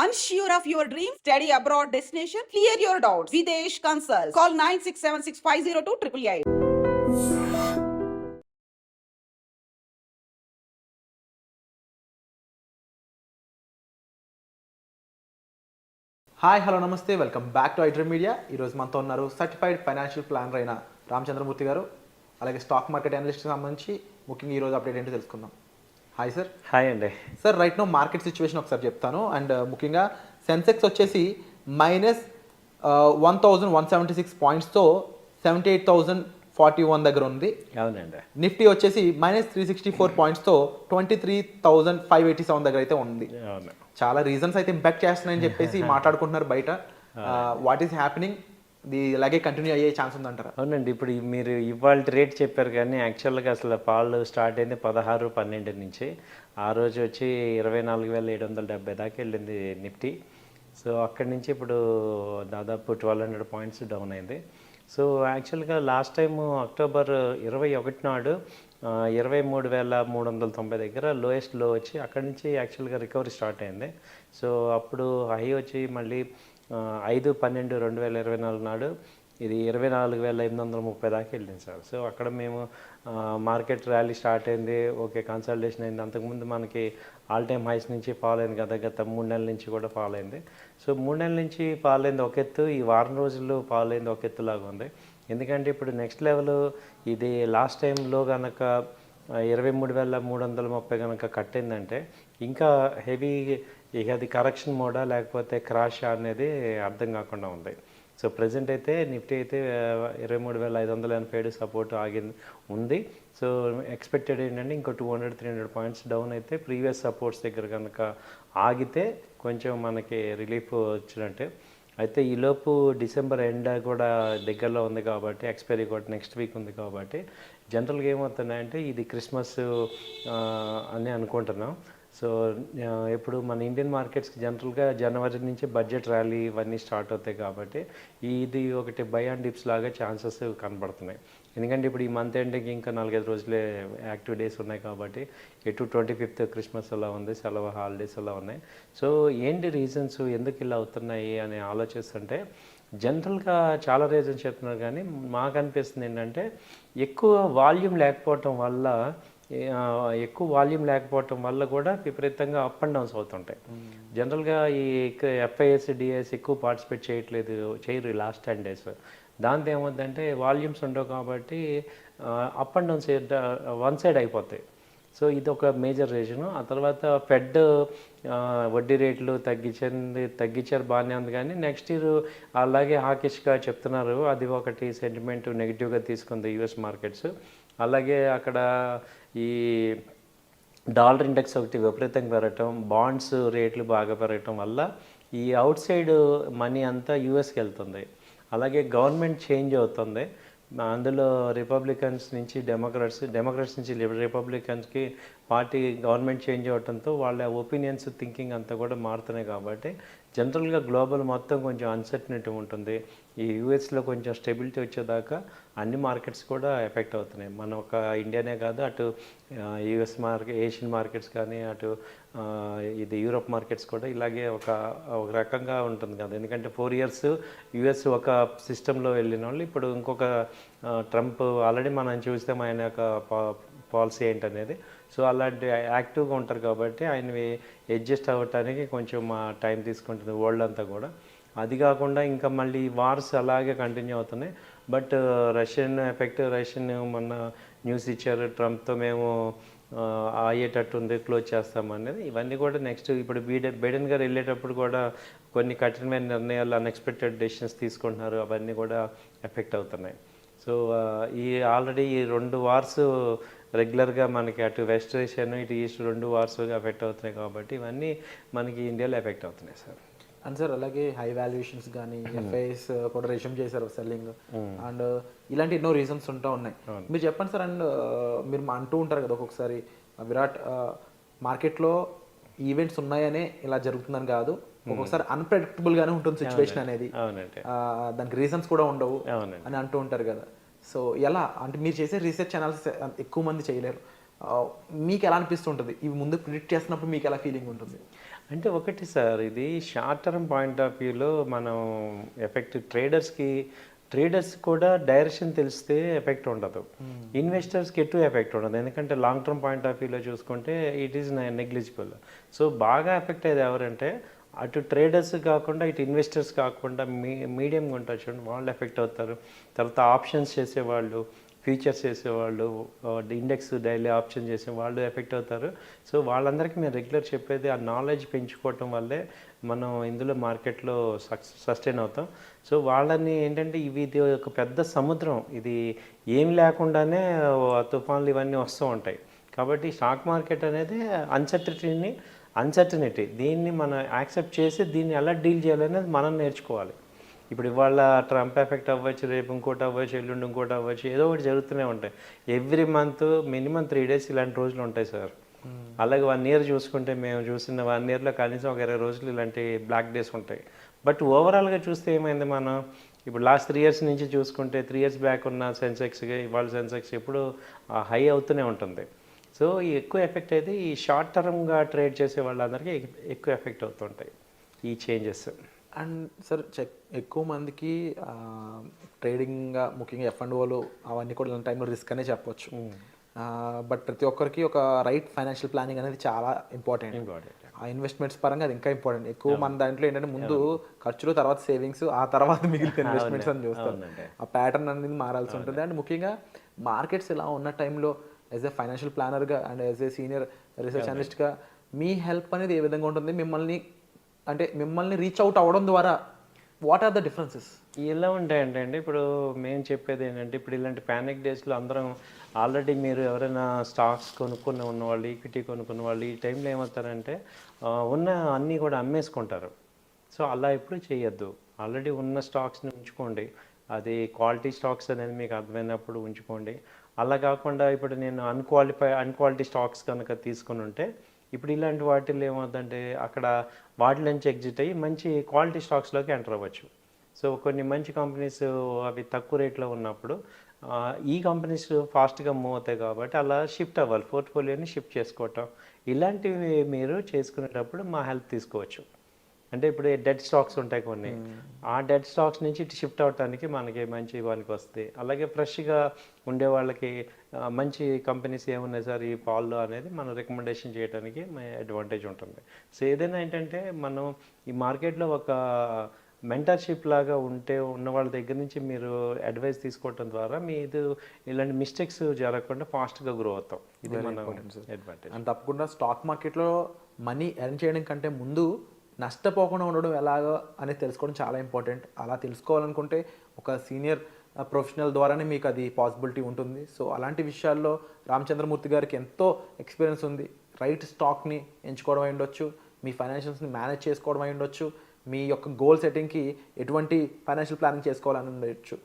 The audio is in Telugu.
Unsure of your dream? Study abroad destination? Clear your doubts. Videsh Consult. Call 9676502888. Hi hello నమస్తే welcome back to iDream media. ఈరోజు మనతో ఉన్నారు సర్టిఫైడ్ ఫైనాన్షియల్ ప్లానర్ అయిన రామచంద్రమూర్తి గారు. అలాగే స్టాక్ మార్కెట్ అనలిస్ట్కి సంబంధించి ముఖ్యంగా ఈరోజు అప్డేట్ ఏంటో తెలుసుకుందాం. Hi sir. హాయ్ అండి. Sir right now market situation ఒకసారి చెప్తాను. అండ్ ముఖ్యంగా సెన్సెక్స్ వచ్చేసి -1176 పాయింట్స్తో 78,041 దగ్గర ఉంది. అవునండి. నిఫ్టీ వచ్చేసి -364 పాయింట్స్తో 23,587 దగ్గర అయితే ఉంది. అవును. చాలా రీజన్స్ అయితే ఇంపాక్ట్ చేస్తున్నాయని చెప్పేసి మాట్లాడుకుంటున్నారు బయట. వాట్ ఈస్ హ్యాపెనింగ్, ఇది ఇలాగే కంటిన్యూ అయ్యే ఛాన్స్ ఉందంటారా? అవునండి. ఇప్పుడు మీరు ఇవాళ రేట్ చెప్పారు కానీ యాక్చువల్గా అసలు పాలు స్టార్ట్ అయింది 16-12 నుంచి. ఆ రోజు వచ్చి 24,770 దాకా వెళ్ళింది నిఫ్టీ. సో అక్కడి నుంచి ఇప్పుడు దాదాపు 1,200 పాయింట్స్ డౌన్ అయింది. సో యాక్చువల్గా లాస్ట్ టైము అక్టోబర్ 21 నాడు 23,390 దగ్గర లోయెస్ట్ లో వచ్చి అక్కడి నుంచి యాక్చువల్గా రికవరీ స్టార్ట్ అయింది. సో అప్పుడు హై వచ్చి మళ్ళీ 5/12/2024 నాడు ఇది 24,830 దాకా వెళ్ళింది సార్. సో అక్కడ మేము మార్కెట్ ర్యాలీ స్టార్ట్ అయింది, ఓకే కన్సల్టేషన్ అయింది. అంతకుముందు మనకి ఆల్ టైమ్ హైస్ నుంచి ఫాల్ అయింది కదా, గత 3 నెలల నుంచి కూడా ఫాల్ అయింది. సో 3 నెలల నుంచి ఫాల్ అయింది ఒక ఎత్తు, ఈ వారం రోజుల్లో ఫాల్ అయింది ఒక ఎత్తులాగా ఉంది. ఎందుకంటే ఇప్పుడు నెక్స్ట్ లెవెల్ ఇది లాస్ట్ టైంలో కనుక 23,330 కనుక కట్టిందంటే ఇంకా హెవీ, ఇక అది కరెక్షన్ మోడా లేకపోతే క్రాష్ అనేది అర్థం కాకుండా ఉంది. సో ప్రజెంట్ అయితే నిఫ్టీ అయితే 23,587 సపోర్ట్ ఆగింది ఉంది. సో ఎక్స్పెక్టెడ్ ఏంటంటే ఇంకో 200-300 పాయింట్స్ డౌన్ అయితే ప్రీవియస్ సపోర్ట్స్ దగ్గర కనుక ఆగితే కొంచెం మనకి రిలీఫ్ వచ్చినట్టే. అయితే ఈలోపు డిసెంబర్ ఎండ్ కూడా దగ్గరలో ఉంది కాబట్టి, ఎక్స్పైరీ కూడా నెక్స్ట్ వీక్ ఉంది కాబట్టి జనరల్గా ఏమవుతున్నాయంటే ఇది క్రిస్మస్ అని అనుకుంటున్నాం. సో ఇప్పుడు మన ఇండియన్ మార్కెట్స్కి జనరల్గా జనవరి నుంచి బడ్జెట్ ర్యాలీ ఇవన్నీ స్టార్ట్ అవుతాయి కాబట్టి ఇది ఒకటి బై అండ్ డిప్స్ లాగా ఛాన్సెస్ కనబడుతున్నాయి. ఎందుకంటే ఇప్పుడు ఈ మంత్ ఎండ్కి ఇంకా 4-5 రోజులే యాక్టివ్ డేస్ ఉన్నాయి కాబట్టి, ఎటు 25th క్రిస్మస్ అలా ఉంది, సెలవు హాలిడేస్ అలా ఉన్నాయి. సో ఏంటి రీజన్స్ ఎందుకు ఇలా అవుతున్నాయి అని ఆలోచిస్తుంటే జనరల్గా చాలా రీజన్స్ చెప్తున్నారు కానీ మాకు అనిపిస్తుంది ఏంటంటే ఎక్కువ వాల్యూమ్ లేకపోవటం వల్ల కూడా విపరీతంగా అప్ అండ్ డౌన్స్ అవుతుంటాయి. జనరల్గా ఈ ఎఫ్ఐఎస్ డిఐఎస్ ఎక్కువ పార్టిసిపేట్ చేయరు లాస్ట్ 10 days. దాంతో ఏమవుతుందంటే వాల్యూమ్స్ ఉండవు కాబట్టి up and downs one side అయిపోతాయి. సో ఇది ఒక మేజర్ రీజను. ఆ తర్వాత ఫెడ్ వడ్డీ రేట్లు తగ్గించారు బాగానే ఉంది కానీ నెక్స్ట్ ఇయర్ అలాగే హాకిష్గా చెప్తున్నారు. అది ఒకటి సెంటిమెంట్ నెగిటివ్గా తీసుకుంది యూఎస్ మార్కెట్స్. అలాగే అక్కడ ఈ డాలర్ ఇండెక్స్ ఒకటి విపరీతంగా పెరగటం, బాండ్స్ రేట్లు బాగా పెరగటం వల్ల ఈ అవుట్ సైడ్ మనీ అంతా యూఎస్కి వెళ్తుంది. అలాగే గవర్నమెంట్ చేంజ్ అవుతుంది. అందులో రిపబ్లికన్స్ నుంచి డెమోక్రాట్స్ నుంచి రిపబ్లికన్స్కి పార్టీ గవర్నమెంట్ చేంజ్ అవడంతో వాళ్ళ ఒపీనియన్స్ థింకింగ్ అంతా కూడా మారుతున్నాయి కాబట్టి జనరల్గా గ్లోబల్ మొత్తం కొంచెం అన్సర్టనిటీ ఉంటుంది. ఈ యూఎస్లో కొంచెం స్టెబిలిటీ వచ్చేదాకా అన్ని మార్కెట్స్ కూడా ఎఫెక్ట్ అవుతున్నాయి. మన ఒక ఇండియానే కాదు, అటు యుఎస్ ఏషియన్ మార్కెట్స్ కానీ అటు ఇది యూరోప్ మార్కెట్స్ కూడా ఇలాగే ఒక రకంగా ఉంటుంది కదా. ఎందుకంటే 4 years యుఎస్ ఒక సిస్టంలో వెళ్ళిన వాళ్ళు ఇప్పుడు ఇంకొక ట్రంప్ ఆల్రెడీ మనం చూస్తే ఆయన యొక్క పాలసీ ఏంటనేది. సో అలాంటి యాక్టివ్గా ఉంటారు కాబట్టి ఆయనవి అడ్జస్ట్ అవ్వటానికి కొంచెం టైం తీసుకుంటుంది వరల్డ్ అంతా కూడా. అది కాకుండా ఇంకా మళ్ళీ వార్స్ అలాగే కంటిన్యూ అవుతున్నాయి. బట్ రష్యన్ మొన్న న్యూస్ ఇచ్చారు, ట్రంప్తో మేము అయ్యేటట్టు ఉంది, క్లోజ్ చేస్తామనేది. ఇవన్నీ కూడా నెక్స్ట్ ఇప్పుడు బైడెన్ గారు వెళ్ళేటప్పుడు కూడా కొన్ని కఠినమైన నిర్ణయాలు, అన్ఎక్స్పెక్టెడ్ డెసిషన్స్ తీసుకుంటున్నారు, అవన్నీ కూడా ఎఫెక్ట్ అవుతున్నాయి. సో ఈ ఆల్రెడీ ఈ 2 వార్స్ రెగ్యులర్గా మనకి అటు వెస్ట్ ఏషియాను ఇటు ఈస్ట్ 2 వార్స్గా ఎఫెక్ట్ అవుతున్నాయి కాబట్టి ఇవన్నీ మనకి ఇండియాలో ఎఫెక్ట్ అవుతున్నాయి సార్. అండ్ సార్ అలాగే హై వాల్యుయేషన్స్ కానీ ఎఫ్ఐఎస్ కూడా రెజ్యూమ్ చేశారు సెల్లింగ్, అండ్ ఇలాంటి ఎన్నో రీజన్స్ ఉంటా ఉన్నాయి. మీరు చెప్పండి సార్. అండ్ మీరు అంటూ ఉంటారు కదా ఒక్కొక్కసారి విరాట్ మార్కెట్లో ఈవెంట్స్ ఉన్నాయనే ఇలా జరుగుతుందని కాదు, ఒక్కొక్కసారి అన్ప్రెడిక్టబుల్ గానే ఉంటుంది సిచ్యువేషన్ అనేది, దానికి రీజన్స్ కూడా ఉండవు అని అంటూ ఉంటారు కదా. సో ఎలా అంటే మీరు చేసే రీసెర్చ్ అనాలిసిస్ ఎక్కువ మంది చేయలేరు, మీకు ఎలా అనిపిస్తుంటుంది? ఇవి ముందు ప్రిడిక్ట్ చేస్తున్నప్పుడు మీకు ఎలా ఫీలింగ్ ఉంటుంది? అంటే ఒకటి సార్, ఇది షార్ట్ టర్మ్ పాయింట్ ఆఫ్ వ్యూలో మనం ఎఫెక్ట్ ట్రేడర్స్ కూడా డైరెక్షన్ తెలిస్తే ఎఫెక్ట్ ఉండదు, ఇన్వెస్టర్స్కి ఎటు ఎఫెక్ట్ ఉండదు. ఎందుకంటే లాంగ్ టర్మ్ పాయింట్ ఆఫ్ వ్యూలో చూసుకుంటే ఇట్ ఈస్ నెగ్లిజిబుల్. సో బాగా ఎఫెక్ట్ అయ్యేది ఎవరంటే అటు ట్రేడర్స్ కాకుండా ఇటు ఇన్వెస్టర్స్ కాకుండా మీడియంగా ఉంటారు చూడండి, వాళ్ళు ఎఫెక్ట్ అవుతారు. తర్వాత ఆప్షన్స్ చేసేవాళ్ళు, ఫ్యూచర్స్ చేసేవాళ్ళు, ఇండెక్స్ డైలీ ఆప్షన్ చేసే వాళ్ళు ఎఫెక్ట్ అవుతారు. సో వాళ్ళందరికీ మేము రెగ్యులర్ చెప్పేది ఆ నాలెడ్జ్ పెంచుకోవటం వల్లే మనం ఇందులో మార్కెట్లో సస్టైన్ అవుతాం. సో వాళ్ళని ఏంటంటే ఇది ఒక పెద్ద సముద్రం, ఇది ఏం లేకుండానే తుఫాన్లు ఇవన్నీ వస్తూ ఉంటాయి. కాబట్టి స్టాక్ మార్కెట్ అనేది అన్సర్టనిటీ దీన్ని మనం యాక్సెప్ట్ చేసి దీన్ని ఎలా డీల్ చేయాలనేది మనం నేర్చుకోవాలి. ఇప్పుడు ఇవాళ ట్రంప్ ఎఫెక్ట్ అవ్వచ్చు, రేపు ఇంకోటి అవ్వచ్చు, ఎల్లుండి ఇంకోటి అవ్వచ్చు, ఏదో ఒకటి జరుగుతూనే ఉంటాయి. ఎవ్రీ మంత్ మినిమం 3 days ఇలాంటి రోజులు ఉంటాయి సార్. అలాగే 1 year చూసుకుంటే మేము చూసిన 1 yearలో కనీసం ఒక 20 రోజులు ఇలాంటి బ్లాక్ డేస్ ఉంటాయి. బట్ ఓవరాల్గా చూస్తే ఏమైంది, మనం ఇప్పుడు లాస్ట్ 3 years నుంచి చూసుకుంటే 3 years బ్యాక్ ఉన్న సెన్సెక్స్కి ఇవాళ సెన్సెక్స్ ఎప్పుడు హై అవుతూనే ఉంటుంది. సో ఈ ఎక్కువ ఎఫెక్ట్ అయితే ఈ షార్ట్ టర్మ్గా ట్రేడ్ చేసే వాళ్ళందరికీ ఎక్కువ ఎఫెక్ట్ అవుతుంటాయి ఈ చేంజెస్. అండ్ సార్ ఎక్కువ మందికి ట్రేడింగ్ ముఖ్యంగా F&Oలు అవన్నీ కూడా ఇలాంటి టైంలో రిస్క్ అనే చెప్పొచ్చు. బట్ ప్రతి ఒక్కరికి ఒక రైట్ ఫైనాన్షియల్ ప్లానింగ్ అనేది చాలా ఇంపార్టెంట్. ఆ ఇన్వెస్ట్మెంట్స్ పరంగా అది ఇంకా ఇంపార్టెంట్. ఎక్కువ మన దాంట్లో ఏంటంటే ముందు ఖర్చులు, తర్వాత సేవింగ్స్, ఆ తర్వాత మిగిలిన ఇన్వెస్ట్మెంట్స్ అని చూస్తాం. ఆ ప్యాటర్న్ అనేది మారాల్సి ఉంటుంది. అండ్ ముఖ్యంగా మార్కెట్స్ ఇలా ఉన్న టైంలో యాజ్ ఎ ఫైనాన్షియల్ ప్లానర్గా and as a senior research అనలిస్ట్గా మీ హెల్ప్ అనేది ఏ విధంగా ఉంటుంది? మిమ్మల్ని రీచ్ అవుట్ అవ్వడం ద్వారా వాట్ ఆర్ ద డిఫరెన్సెస్? ఎలా ఉంటాయంటే అండి, ఇప్పుడు మేము చెప్పేది ఏంటంటే, ఇప్పుడు ఇలాంటి ప్యానిక్ డేస్లో అందరం ఆల్రెడీ మీరు ఎవరైనా స్టాక్స్ కొనుక్కున్న ఉన్నవాళ్ళు, ఈక్విటీ కొనుక్కున్న వాళ్ళు ఈ టైంలో ఏమవుతారంటే ఉన్న అన్నీ కూడా అమ్మేసుకుంటారు. సో అలా ఎప్పుడు చేయొద్దు. ఆల్రెడీ ఉన్న స్టాక్స్ని ఉంచుకోండి. అది క్వాలిటీ స్టాక్స్ అనేది మీకు అర్థమైనప్పుడు ఉంచుకోండి. అలా కాకుండా ఇప్పుడు నేను అన్క్వాలిటీ స్టాక్స్ కనుక తీసుకుని ఉంటే ఇప్పుడు ఇలాంటి వాటిల్లో ఏమవుతుందంటే అక్కడ వాటి నుంచి ఎగ్జిట్ అయ్యి మంచి క్వాలిటీ స్టాక్స్లోకి ఎంటర్ అవ్వచ్చు. సో కొన్ని మంచి కంపెనీస్ అవి తక్కువ రేట్లో ఉన్నప్పుడు ఈ కంపెనీస్ ఫాస్ట్గా మూవ్ అవుతాయి కాబట్టి అలా షిఫ్ట్ అవ్వాలి, పోర్ట్ఫోలియోని షిఫ్ట్ చేసుకోవటం. ఇలాంటివి మీరు చేసుకునేటప్పుడు మా హెల్ప్ తీసుకోవచ్చు. అంటే ఇప్పుడు డెడ్ స్టాక్స్ ఉంటాయి కొన్ని, ఆ డెడ్ స్టాక్స్ నుంచి షిఫ్ట్ అవడానికి మనకి మంచి వాళ్ళకి వస్తాయి. అలాగే ఫ్రెష్గా ఉండే వాళ్ళకి మంచి కంపెనీస్ ఏమున్నాయి సార్ ఈ పాల్లో అనేది మనం రికమెండేషన్ చేయడానికి అడ్వాంటేజ్ ఉంటుంది. సో ఏదైనా ఏంటంటే మనం ఈ మార్కెట్లో ఒక మెంటర్షిప్ లాగా ఉన్న వాళ్ళ దగ్గర నుంచి మీరు అడ్వైస్ తీసుకోవటం ద్వారా మీరు ఇలాంటి మిస్టేక్స్ జరగకుండా ఫాస్ట్గా గ్రో అవుతాం. ఇది మన అడ్వాంటేజ్. అండ్ తప్పకుండా స్టాక్ మార్కెట్లో మనీ ఎర్న్ చేయడం కంటే ముందు నష్టపోకుండా ఉండడం ఎలాగో అనేది తెలుసుకోవడం చాలా ఇంపార్టెంట్. అలా తెలుసుకోవాలనుకుంటే ఒక సీనియర్ ప్రొఫెషనల్ ద్వారానే మీకు అది పాసిబిలిటీ ఉంటుంది. సో అలాంటి విషయాల్లో రామచంద్రమూర్తి గారికి ఎంతో ఎక్స్పీరియన్స్ ఉంది. రైట్ స్టాక్ని ఎంచుకోవడం అయి ఉండొచ్చు, మీ ఫైనాన్షియల్స్ని మేనేజ్ చేసుకోవడం అయి ఉండొచ్చు, మీ యొక్క గోల్ సెట్టింగ్కి ఎటువంటి ఫైనాన్షియల్ ప్లానింగ్ చేసుకోవాలని ఉండొచ్చు.